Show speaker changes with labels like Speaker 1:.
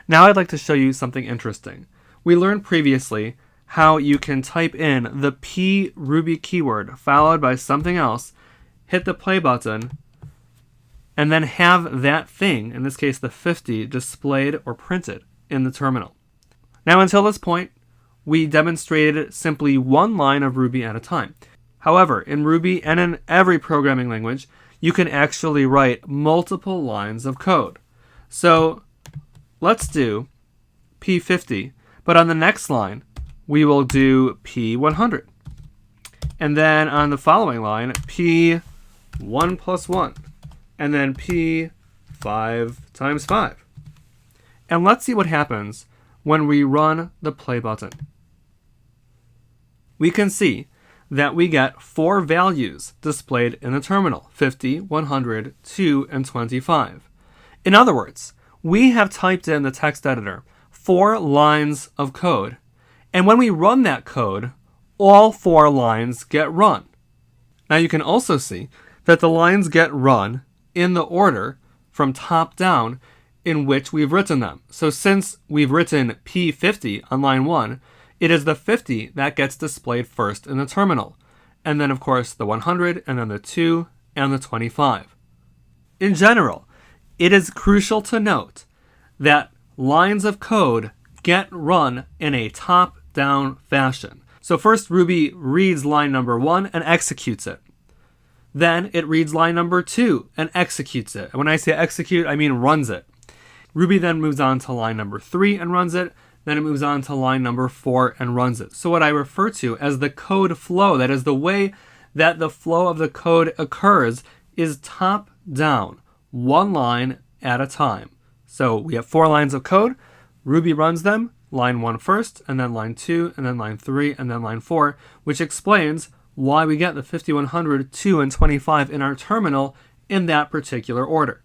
Speaker 1: Now I'd like to show you something interesting. We learned previously how you can type in the P Ruby keyword followed by something else, hit the play button, and then have that thing, in this case the 50, displayed or printed in the terminal. Now until this point, we demonstrated simply one line of Ruby at a time. However, in Ruby and in every programming language, you can actually write multiple lines of code. So let's do P50, but on the next line, we will do P100. And then on the following line, P1 plus 1. And then P5 times 5. And let's see what happens when we run the play button. We can see that we get 4 values displayed in the terminal: 50, 100, 2, and 25. In other words, we have typed in the text editor 4 lines of code, and when we run that code, all 4 lines get run. Now you can also see that the lines get run in the order from top down in which we've written them. So since we've written P50 on line 1, it is the 50 that gets displayed first in the terminal, and then of course the 100, and then the 2, and the 25. In general, it is crucial to note that lines of code get run in a top-down fashion. So first Ruby reads line number 1 and executes it. Then it reads line number 2 and executes it. And when I say execute, I mean runs it. Ruby then moves on to line number 3 and runs it. Then it moves on to line number 4 and runs it. So what I refer to as the code flow, that is the way that the flow of the code occurs, is top down, one line at a time. So we have 4 lines of code. Ruby runs them, line 1 first, and then line 2, and then line 3, and then line 4, which explains why we get the 50, 100, 2, and 25 in our terminal in that particular order.